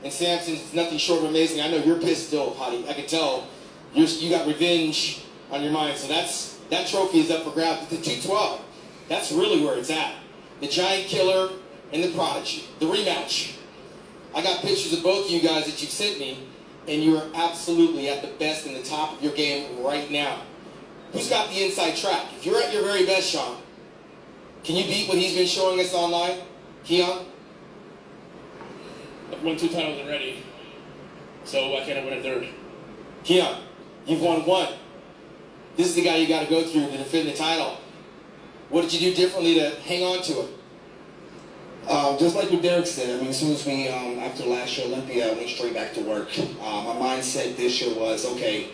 And Samson's nothing short of amazing. I know you're pissed still, Hottie. I can tell you got revenge on your mind. So that trophy is up for grabs. The 212, that's really where it's at. The Giant Killer and the Prodigy, the rematch. I got pictures of both of you guys that you've sent me, and you are absolutely at the best and the top of your game right now. Who's got the inside track? If you're at your very best, Sean, can you beat what he's been showing us online? Keon? I've won 2 titles already, so why can't I win a third? Keon, you've won 1. This is the guy you got to go through to defend the title. What did you do differently to hang on to it? Just like what Derek said, I mean, as soon as we, after last year Olympia, I went straight back to work. My mindset this year was, okay,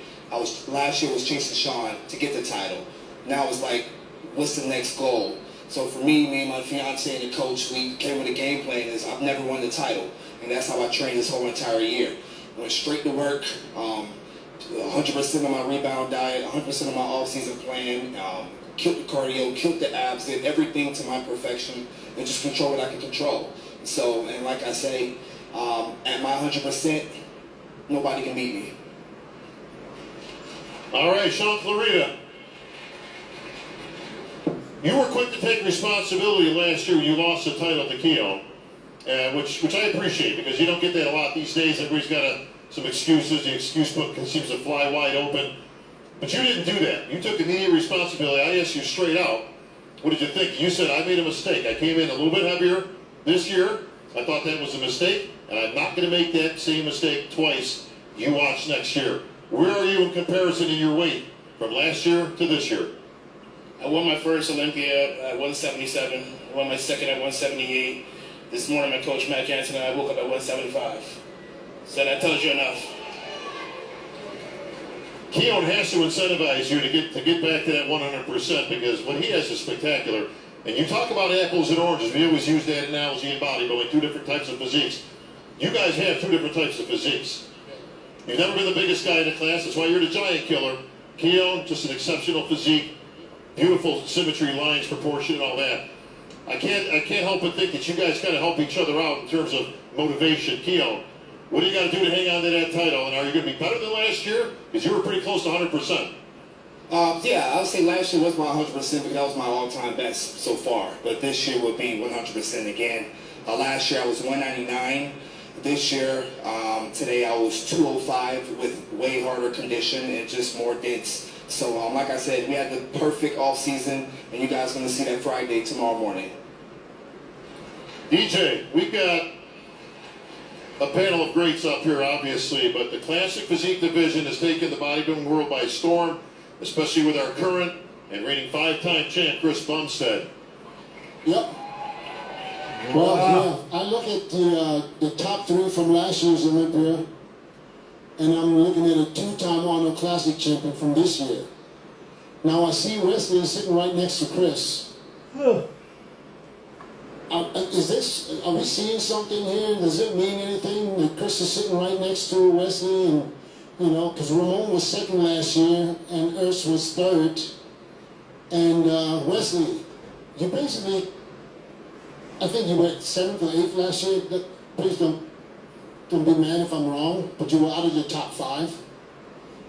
last year was chasing Sean to get the title. Now it's like, what's the next goal? So for me and my fiance and the coach, we came with a game plan is I've never won the title. And that's how I trained this whole entire year. Went straight to work, 100% of my rebound diet, 100% of my off-season plan, killed the cardio, killed the abs, did everything to my perfection, and just control what I can control. So, and like I say, at my 100%, nobody can beat me. All right, Sean Clarita. You were quick to take responsibility last year when you lost the title to Keon, which I appreciate because you don't get that a lot these days. Everybody's got some excuses. The excuse book seems to fly wide open. But you didn't do that. You took immediate responsibility. I asked you straight out, what did you think? You said, I made a mistake. I came in a little bit heavier this year. I thought that was a mistake, and I'm not going to make that same mistake twice. You watch next year. Where are you in comparison in your weight from last year to this year? I won my first Olympia at 177. I won my second at 178. This morning, my coach, Matt Jansen, and I woke up at 175. So that tells you enough. Keon has to incentivize you to get back to that 100% because what he has is spectacular. And you talk about apples and oranges. We always use that analogy in bodybuilding, 2 different types of physiques. You guys have 2 different types of physiques. You've never been the biggest guy in the class. That's why you're the Giant Killer. Keon, just an exceptional physique. Beautiful symmetry, lines, proportion, and all that. I can't help but think that you guys kind of help each other out in terms of motivation. Keon, what do you got to do to hang on to that title? And are you going to be better than last year? Because you were pretty close to 100%. Yeah, I would say last year was my 100% because that was my all-time best so far. But this year will be 100% again. Last year I was 199. This year, today I was 205 with way harder condition and just more dense. So like I said, we had the perfect off-season, and you guys are going to see that Friday tomorrow morning. DJ, we've got a panel of greats up here, obviously, but the classic physique division has taken the bodybuilding world by storm, especially with our current and reigning 5-time champ, Chris Bumstead. Yep. Well, yeah, I look at the top 3 from last year's Olympia, and I'm looking at a 2-time Arnold Classic champion from this year. Now I see Wesley sitting right next to Chris. Are we seeing something here? Does it mean anything that Chris is sitting right next to Wesley? And, you know, because Ramon was second last year and Urs was third. And Wesley, you basically, I think you went 7th or 8th last year. Please don't be mad if I'm wrong, but you were out of your top 5.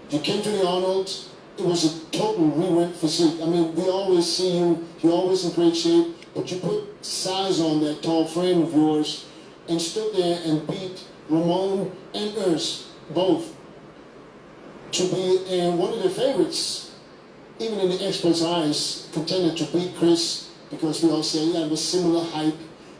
You came to the Arnold. It was a total re-rent physique. I mean, we always see you, you're always in great shape, but you put size on that tall frame of yours and stood there and beat Ramon and Urs, both, to be one of the favorites, even in the experts' eyes, contended to beat Chris, because we all say, yeah, it was similar height.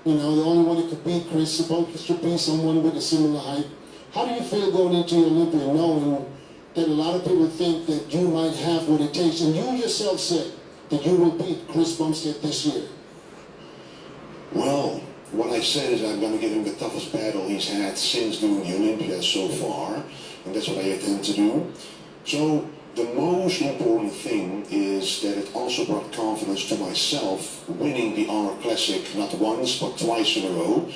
You know, the only one that could beat Chris supposed to be someone with a similar height. How do you feel going into the Olympia knowing that a lot of people think that you might have what it takes, and you yourself said that you will beat Chris Bumstead this year? Well, what I said is I'm going to give him the toughest battle he's had since doing the Olympia so far, and that's what I intend to do. So the most important thing is that it also brought confidence to myself, winning the Arnold Classic not once but twice in a row,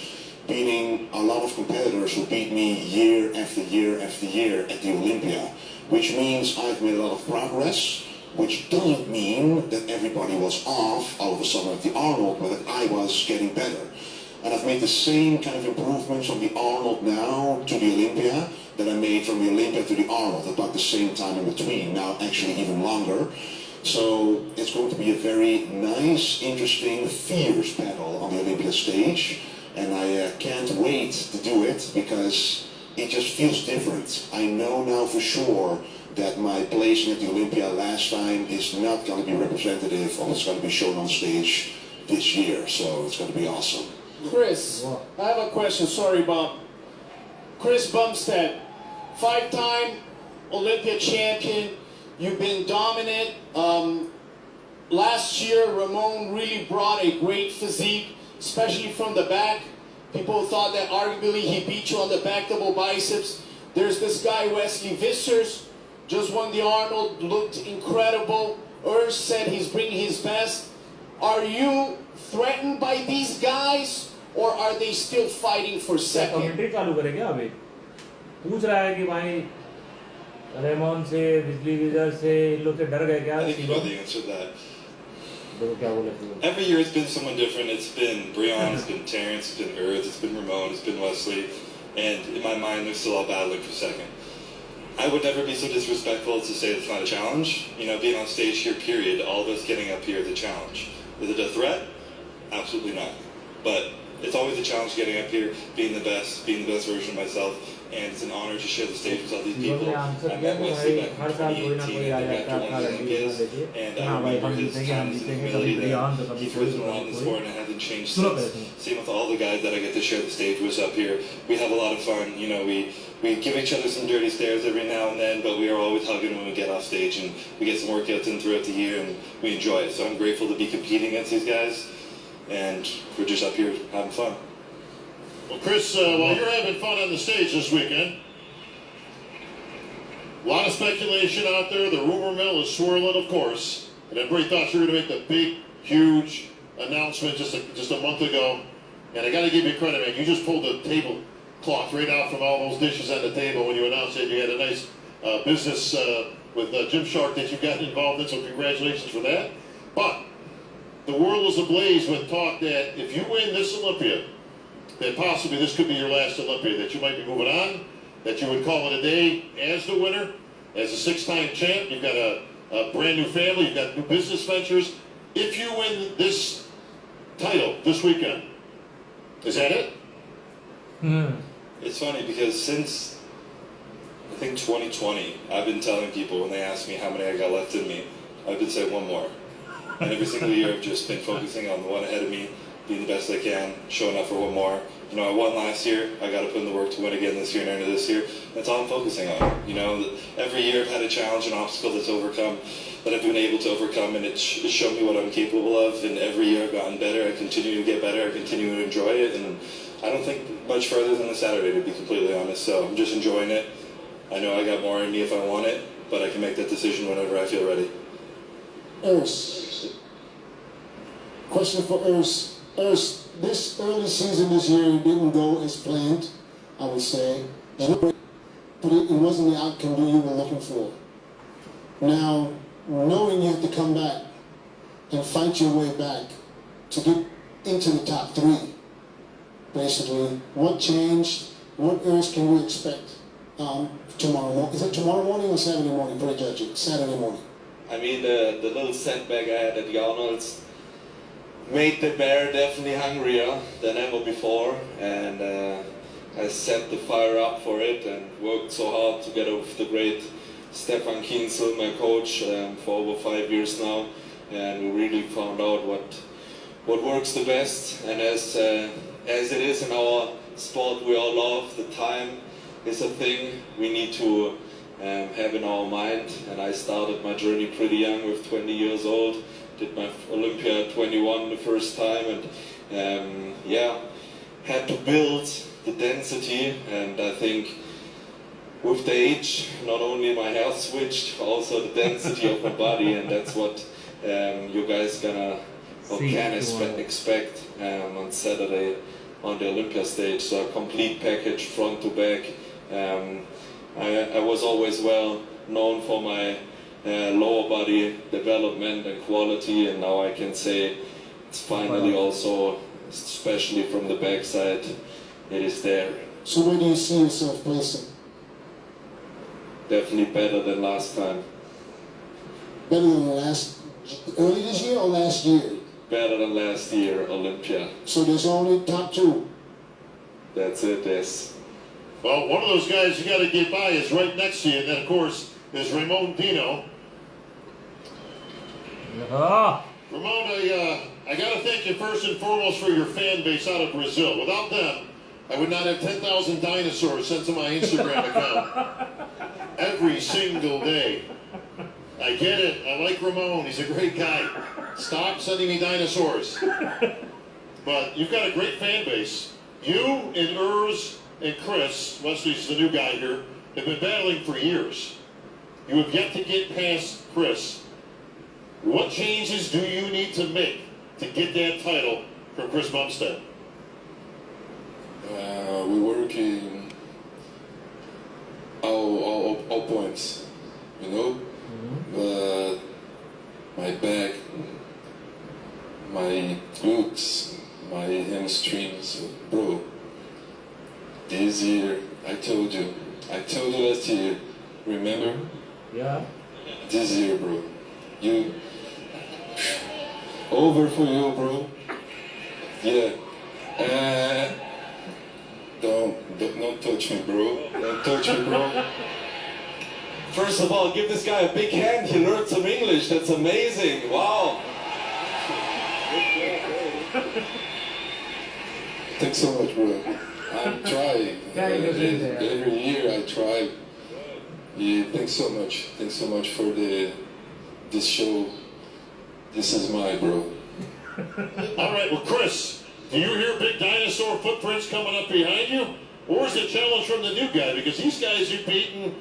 beating a lot of competitors who beat me year after year after year at the Olympia, which means I've made a lot of progress, which doesn't mean that everybody was off all of a sudden at the Arnold, but that I was getting better. And I've made the same kind of improvements from the Arnold now to the Olympia that I made from the Olympia to the Arnold, about the same time in between, now actually even longer. So it's going to be a very nice, interesting, fierce battle on the Olympia stage. And I can't wait to do it because it just feels different. I know now for sure that my placing at the Olympia last time is not going to be representative of what's going to be shown on stage this year. So it's going to be awesome. Chris, I have a question. Sorry, Bob. Chris Bumstead, 5-time Olympia champion. You've been dominant. Last year, Ramon really brought a great physique, especially from the back. People thought that arguably he beat you on the back double biceps. There's this guy, Wesley Vissers, just won the Arnold, looked incredible. Urs said he's bringing his best. Are you threatened by these guys, or are they still fighting for second? Commentary चालू करेंगे अभी पूछ रहा है कि भाई Ramon से बिजली विजर से इन लोग से डर गए क्या? I think you know the answer to that. देखो क्या बोले थे. Every year it's been someone different. It's been Breon, it's been Terrence, it's been Earth, it's been Ramon, it's been Wesley, and in my mind they're still all battling for second. I would never be so disrespectful to say it's not a challenge. You know, being on stage here, period, all of us getting up here is a challenge. Is it a threat? Absolutely not. But it's always a challenge getting up here, being the best version of myself, and it's an honor to share the stage with all these people. I met Wesley back in 2018 and then after one of the Olympias, and I remember his kindness and humility that he's risen a lot in the sport and it hasn't changed since. Same with all the guys that I get to share the stage with up here. We have a lot of fun. You know, we give each other some dirty stares every now and then, but we are always hugging when we get off stage, and we get some workouts in throughout the year, and we enjoy it. So I'm grateful to be competing against these guys, and we're just up here having fun. Well, Chris, while you're having fun on the stage this weekend, a lot of speculation out there. The rumor mill is swirling, of course. And everybody thought you were going to make the big, huge announcement just a month ago. And I got to give you credit, man. You just pulled the tablecloth right out from all those dishes on the table when you announced that you had a nice business with Gymshark that you got involved in. So congratulations for that. But the world was ablaze with talk that if you win this Olympia, that possibly this could be your last Olympia, that you might be moving on, that you would call it a day as the winner, as a 6-time champ. You've got a brand new family, you've got new business ventures. If you win this title this weekend, is that it? It's funny because since I think 2020, I've been telling people when they ask me how many I got left in me, I've been saying one more. And every single year I've just been focusing on the one ahead of me, being the best I can, showing up for one more. You know, I won last year. I got to put in the work to win again this year and end of this year. That's all I'm focusing on. You know, every year I've had a challenge, an obstacle that's overcome, that I've been able to overcome, and it's shown me what I'm capable of. And every year I've gotten better. I continue to get better. I continue to enjoy it. And I don't think much further than the Saturday, to be completely honest. So I'm just enjoying it. I know I got more in me if I want it, but I can make that decision whenever I feel ready. Urs. Question for Urs. Urs, this early season this year didn't go as planned, I would say. But it wasn't the outcome that you were looking for. Now, knowing you have to come back and fight your way back to get into the top 3, basically, what changed? What else can we expect tomorrow morning? Is it tomorrow morning or Saturday morning? Prejudging Saturday morning. I mean, the little setback I had at the Arnold's made the bear definitely hungrier than ever before, and I set the fire up for it and worked so hard together with the great Stefan Kienzel, my coach, for over 5 years now, and we really found out what works the best. And as it is in our sport we all love, the time is a thing we need to have in our mind. And I started my journey pretty young, with 20 years old. Did my Olympia at 21 the first time, and had to build the density. And I think with the age, not only my health switched, also the density of my body, and that's what you guys can expect on Saturday on the Olympia stage. So a complete package, front to back. I was always well known for my lower body development and quality, and now I can say it's finally also especially from the backside. It is there. So where do you see yourself placing? Definitely better than last time. Better than early this year or last year? Better than last year, Olympia. So there's only top two. That's it, yes. Well, one of those guys you got to get by is right next to you, and then of course is Ramon Dino. Ah, Ramon, I got to thank you first and foremost for your fan base out of Brazil. Without them, I would not have 10,000 dinosaurs sent to my Instagram account every single day. I get it. I like Ramon. He's a great guy. Stop sending me dinosaurs. But you've got a great fan base. You and Urs and Chris, Wesley's the new guy here, have been battling for years. You have yet to get past Chris. What changes do you need to make to get that title from Chris Bumstead? We work in all points, you know. But my back, my glutes, my hamstrings, bro. This year, I told you last year. Remember? yeah. This year, bro. You over for you, bro. Yeah. Don't touch me, bro. Don't touch me, bro. First of all, give this guy a big hand. He learned some English. That's amazing. Wow. Thanks so much, bro. I'm trying. Every year I try. Yeah, thanks so much. Thanks so much for this show. This is my bro. All right, well, Chris, do you hear big dinosaur footprints coming up behind you? Or is the challenge from the new guy? Because these guys you've beaten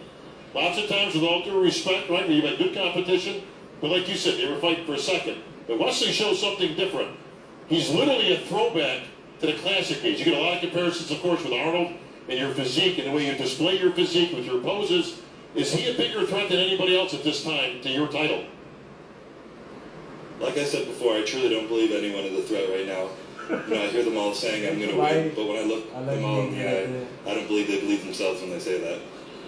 lots of times with all due respect, right? You've had good competition. But like you said, they were fighting for a second. But Wesley shows something different. He's literally a throwback to the classic days. You get a lot of comparisons, of course, with Arnold and your physique and the way you display your physique with your poses. Is he a bigger threat than anybody else at this time to your title? Like I said before, I truly don't believe anyone is a threat right now. You know, I hear them all saying I'm going to win, but when I look at them all in the eye, I don't believe they believe themselves when they say that.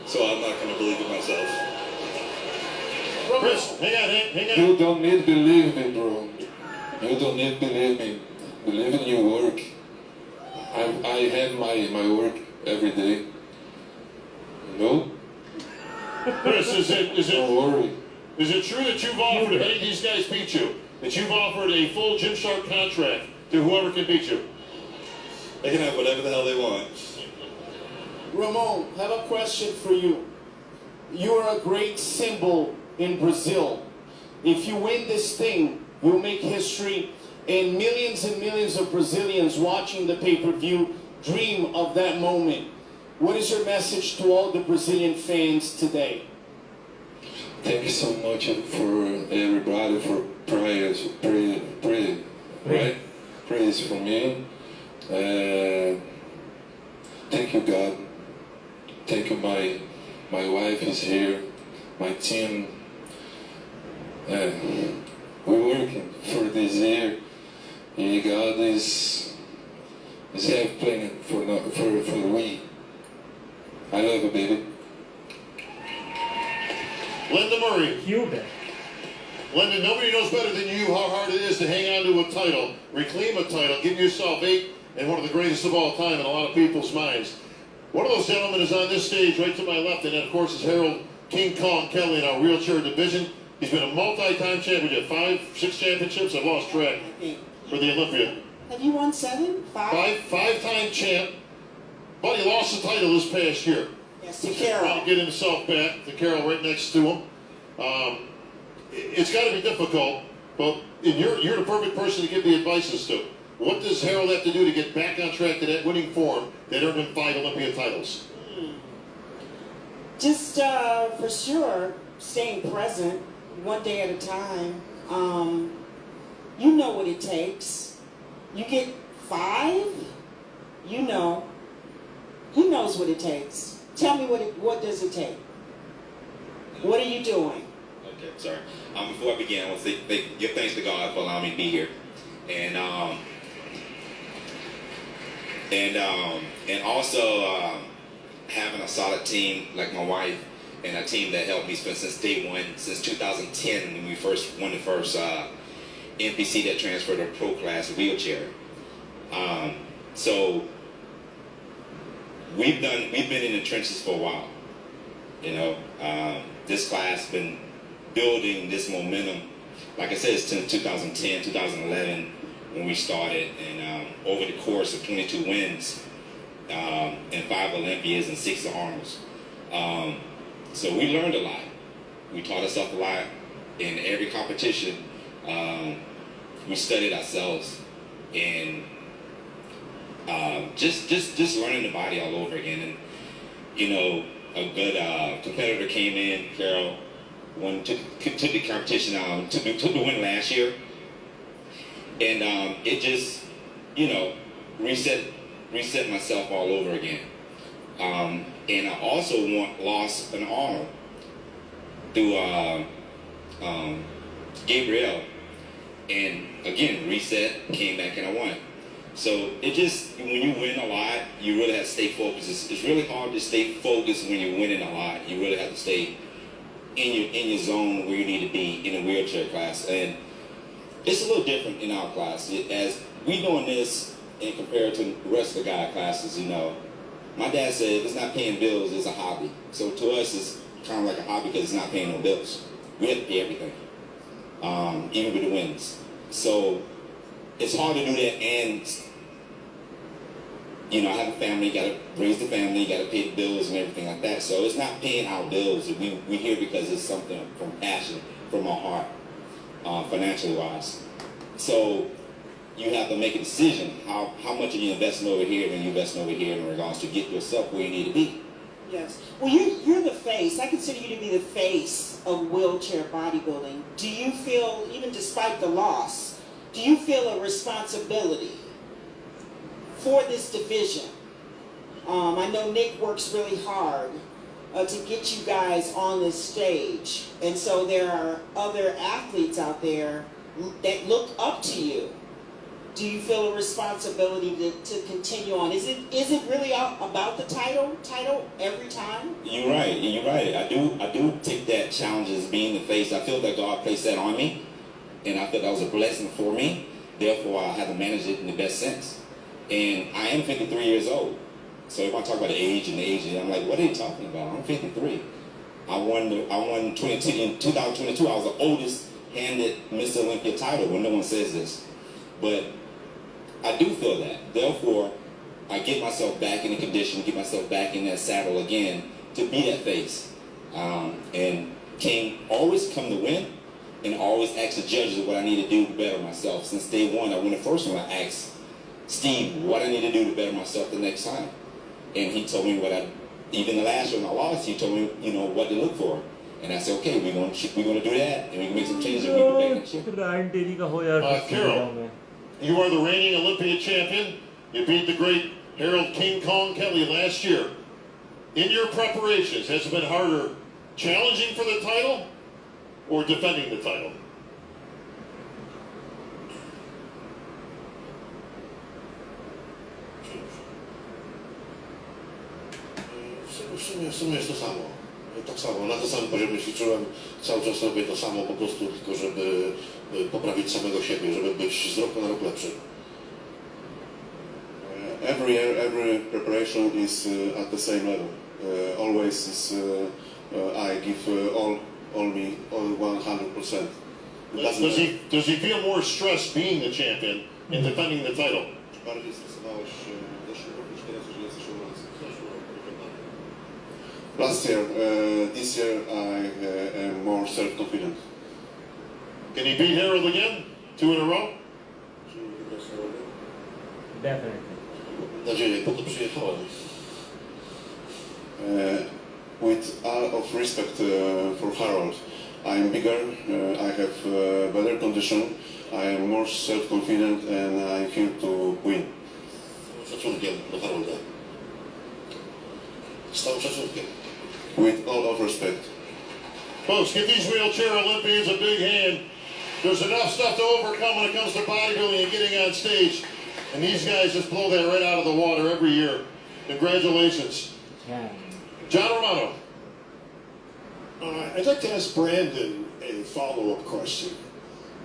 So I'm not going to believe it myself. Chris, hang on. You don't need to believe me, bro. You don't need to believe me. Believe in your work. I have my work every day. You know? Chris, Don't worry. is it true that you've offered, if any of these guys beat you, that you've offered a full Gymshark contract to whoever can beat you? They can have whatever the hell they want. Ramon, I have a question for you. You are a great symbol in Brazil. If you win this thing, you'll make history, and millions of Brazilians watching the pay-per-view dream of that moment. What is your message to all the Brazilian fans today? Thank you so much for everybody for prayers, right? Praise for me. Thank you, God. Thank you, my wife is here, my team. We're working for this year. And God is have planned for we. I love you, baby. Linda Murray. Cute. Linda, nobody knows better than you how hard it is to hang on to a title, reclaim a title, give yourself 8, and one of the greatest of all time in a lot of people's minds. One of those gentlemen is on this stage right to my left, and that, of course, is Harold King Kong Kelly in our wheelchair division. He's been a multi-time champion. 5, 6 championships. I've lost track for the Olympia. Have you won 7? 5? Five-time champ. But he lost the title this past year. Yes, to He's Carol. trying to get himself back. To Carol right next to him. It's got to be difficult, but you're the perfect person to give the advices to. What does Harold have to do to get back on track to that winning form that earned him 5 Olympia titles? Just for sure, staying present, one day at a time. You know what it takes. You get 5, you know. Who knows what it takes? Tell me what does it take? What are you doing? Okay, sorry. Before I begin, I want to give thanks to God for allowing me to be here. And And also having a solid team like my wife and a team that helped me since day one, since 2010 when we first won the first NPC that transferred to pro class wheelchair. So we've been in the trenches for a while. You know, this class been building this momentum. Like I said, it's since 2010, 2011 when we started, and over the course of 22 wins and 5 Olympias and 6 Arnolds. So we learned a lot. We taught ourselves a lot in every competition. We studied ourselves and just learning the body all over again. And you know, a good competitor came in, Carol, took the competition, took the win last year, and it just, you know, reset myself all over again. And I also lost an Arnold through Gabrielle, and again reset, came back and I won. So it just, when you win a lot, you really have to stay focused. It's really hard to stay focused when you're winning a lot. You really have to stay in your zone where you need to be in a wheelchair class. And it's a little different in our class. As we doing this and compared to the rest of the guy classes, you know, my dad said if it's not paying bills, it's a hobby. So to us, it's kind of like a hobby because it's not paying no bills. We have to pay everything, even with the wins. So it's hard to do that, and you know, I have a family, got to raise the family, got to pay the bills and everything like that. So it's not paying our bills. We here because it's something from passion, from our heart, financially wise. So you have to make a decision how much are you investing over here and you investing over here in regards to get yourself where you need to be. Yes. Well, you're the face. I consider you to be the face of wheelchair bodybuilding. Do you feel, even despite the loss, do you feel a responsibility for this division? I know Nick works really hard to get you guys on this stage. And so there are other athletes out there that look up to you. Do you feel a responsibility to continue on? Is it really about the title every time? You're right. I do take that challenge as being the face. I feel that God placed that on me, and I feel that was a blessing for me. Therefore, I have to manage it in the best sense. And I am 53 years old. So if I talk about the age, I'm like, what are you talking about? I'm 53. I won 22 in 2022. I was the oldest handed Miss Olympia title when no one says this. But I do feel that. Therefore, I get myself back in the condition, get myself back in that saddle again to be that face. And always come to win and always ask the judges what I need to do to better myself. Since day one, I won the first one, I asked Steve what I need to do to better myself the next time. And he told me even the last one I lost, he told me, you know, what to look for. And I said, okay, we're going to do that, and we can make some changes and we can back in shape. Carol, you are the reigning Olympia champion. You beat the great Harold King Kong Kelly last year. In your preparations, has it been harder challenging for the title or defending the title? W sumie jest to samo. Tak samo, na tym samym poziomie ćwiczyłem, cały czas robię to samo po prostu, tylko żeby poprawić samego siebie, żeby być z roku na rok lepszy. Every year, every preparation is at the same level. Always is, I give all 100%. Does he feel more stress being the champion and defending the title? Bardziej stresowałeś w zeszłym roku niż teraz, jeżeli jesteś u nas? Last year, this year I am more self-confident. Can he beat Harold again? 2 in a row? Definitely. Mam nadzieję, po to przyjechałem. With all of respect for Harold, I am bigger, I have better condition, I am more self-confident and I'm here to win. Z szacunkiem do Harolda. Z całym szacunkiem. With all of respect. Folks, give these wheelchair Olympians a big hand. There's enough stuff to overcome when it comes to bodybuilding and getting on stage. And these guys just blow that right out of the water every year. Congratulations. Yeah. John Romano. I'd like to ask Brandon a follow-up question.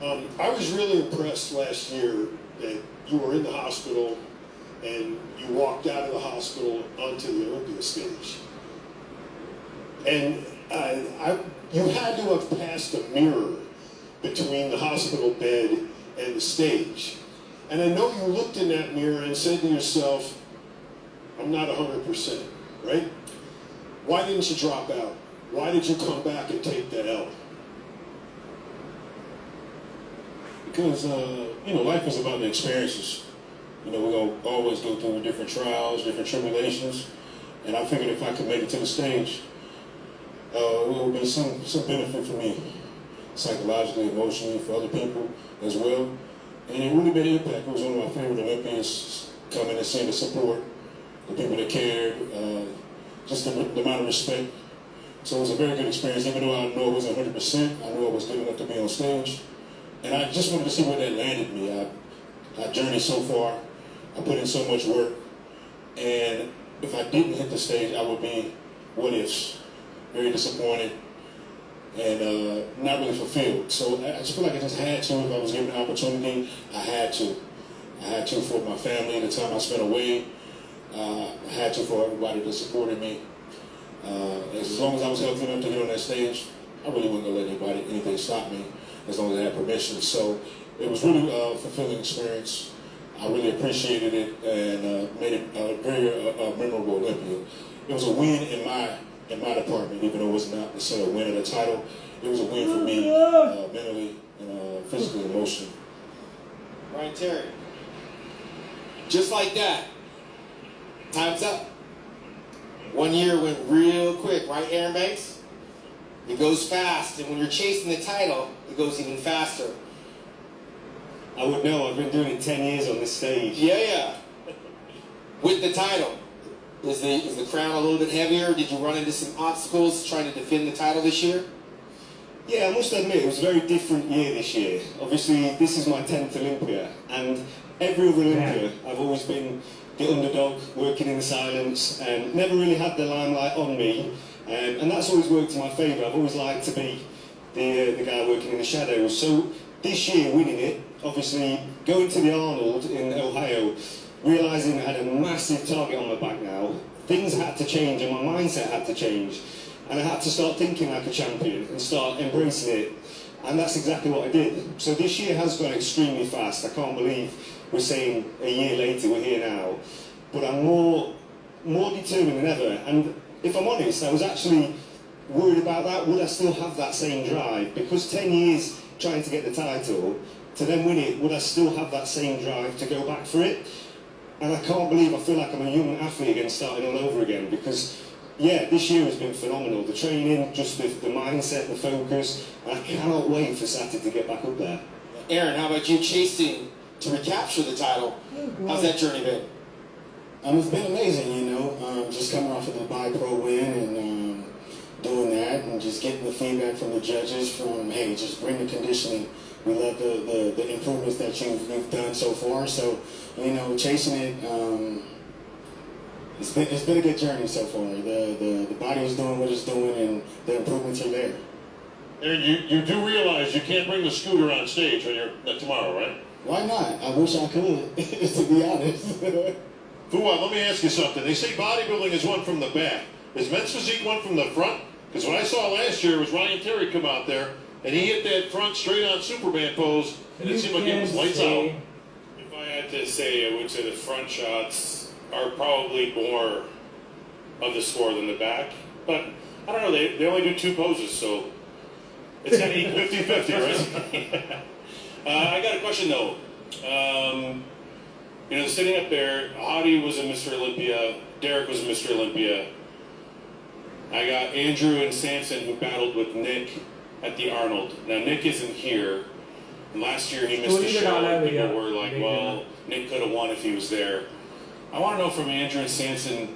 I was really impressed last year that you were in the hospital and you walked out of the hospital onto the Olympia stage. And you had to have passed a mirror between the hospital bed and the stage. And I know you looked in that mirror and said to yourself, I'm not 100%, right? Why didn't you drop out? Why did you come back and take that L? Because, life is about the experiences. We're going to always go through different trials, different tribulations. And I figured if I could make it to the stage, it would be some benefit for me, psychologically, emotionally, for other people as well. And it really made an impact. It was one of my favorite Olympians coming and seeing the support, the people that cared, just the amount of respect. So it was a very good experience, even though I know it wasn't 100%, I knew I was good enough to be on stage. And I just wanted to see where that landed me. I journeyed so far, I put in so much work, and if I didn't hit the stage, I would be what ifs, very disappointed, and not really fulfilled. So I just feel like I just had to, if I was given the opportunity, I had to. I had to for my family, the time I spent away. I had to for everybody that supported me. As long as I was healthy enough to get on that stage, I really wasn't going to let anything stop me, as long as I had permission. So it was really a fulfilling experience. I really appreciated it and made it a very memorable Olympia. It was a win in my department, even though it was not necessarily a win of the title. It was a win for me, mentally and physically and emotionally. Ryan Terry. Just like that. Time's up. 1 year went real quick, right, Aaron Banks? It goes fast, and when you're chasing the title, it goes even faster. I would know, I've been doing it 10 years on this stage. Yeah. With the title, is the crown a little bit heavier? Did you run into some obstacles trying to defend the title this year? Yeah, I must admit, it was a very different year this year. Obviously, this is my 10th Olympia, and every other Olympia, I've always been the underdog, working in the silence, and never really had the limelight on me. And that's always worked in my favour. I've always liked to be the guy working in the shadows. So this year, winning it, obviously going to the Arnold in Ohio, realising I had a massive target on my back now, things had to change and my mindset had to change. And I had to start thinking like a champion and start embracing it. And that's exactly what I did. So this year has gone extremely fast. I can't believe we're saying a year later, we're here now. But I'm more determined than ever. And if I'm honest, I was actually worried about that. Would I still have that same drive? Because 10 years trying to get the title, to then win it, would I still have that same drive to go back for it? And I can't believe I feel like I'm a young athlete again, starting all over again. Because, yeah, this year has been phenomenal. The training, just the mindset, the focus. And I cannot wait for Saturday to get back up there. Aaron, how about you chasing to recapture the title? How's that journey been? It's been amazing, just coming off of the Bi-Pro win and doing that and just getting the feedback from the judges from, hey, just bring the conditioning. We love the improvements that you've done so far. So, chasing it, it's been a good journey so far. The body is doing what it's doing and the improvements are there. Aaron, you do realize you can't bring the scooter on stage when you're tomorrow, right? Why not? I wish I could, to be honest. Fuad, let me ask you something. They say bodybuilding is one from the back. Is men's physique one from the front? Because what I saw last year was Ryan Terry come out there, and he hit that front straight-on Superman pose, and it seemed like it was lights out. If I had to say, I would say the front shots are probably more of the score than the back. But, I don't know, they only do two poses, so it's kind of 50-50, right? I got a question, though. Sitting up there, Hadi was a Mr. Olympia, Derek was a Mr. Olympia. I got Andrew and Samson who battled with Nick at the Arnold. Now, Nick isn't here. And last year he missed the show. People were like, well, Nick could have won if he was there. I want to know from Andrew and Samson,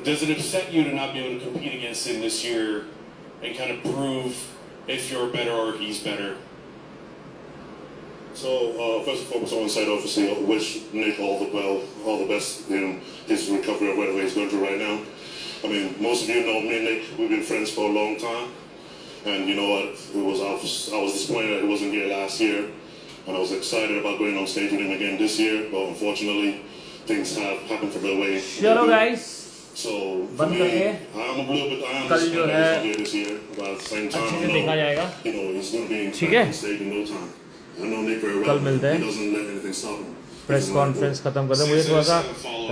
does it upset you to not be able to compete against him this year and kind of prove if you're better or he's better? So first and foremost, I want to say obviously I wish Nick all the best in his recovery of whatever he's going through right now. I mean, most of you know me and Nick. We've been friends for a long time, and you know what? I was disappointed that he wasn't here last year, and I was excited about going on stage with him again this year. But unfortunately, things have happened for the way. चलो guys. So for बंद me, करिए. कल जो है this year, but at the same time, अच्छे से देखा जाएगा. you know, he's going to be ठीक है. on stage in no time. I know Nick very well. कल मिलते हैं. He doesn't let anything stop him. Press conference खत्म करते हैं. मुझे थोड़ा सा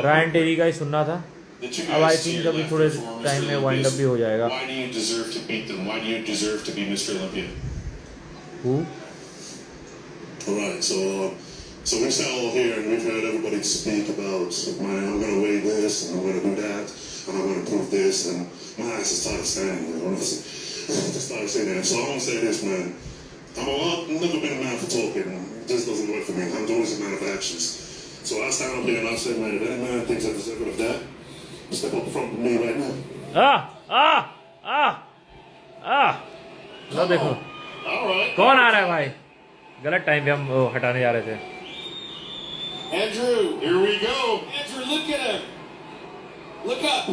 रायन टेरी का ही सुनना था. अब आई थिंक अभी थोड़े टाइम में वाइंड अप भी हो जाएगा. Why do you deserve to beat them? Why do you deserve to be Mr. Olympia? Who? All right, so we sat all here and we've heard everybody speak about, man, I'm going to weigh this and I'm going to do that and I'm going to prove this, and my eyes just started standing there. Just started saying that. So I'm going to say this, man. I've never been a man for talking. It just doesn't work for me. I'm always a man of actions. So I stand up here and I say, man, if any man thinks I deserve of that, step up front with me right now. लो देखो कौन आ रहा है भाई. गलत time पे हम हटाने जा रहे थे. Andrew, Here we go. Andrew, look at him. Look up.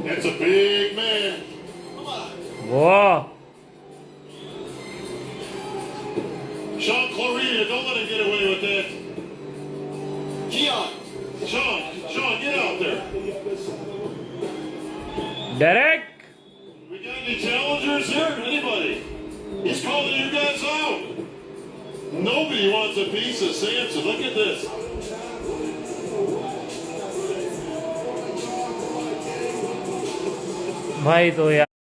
That's a big man. Come on. वो Sean Clarita, don't let him get away with that. Keon. Sean, get out there. Derek. We got any challengers here? Anybody? He's calling you guys out. Nobody wants a piece of Samson. Look at this. भाई तो यार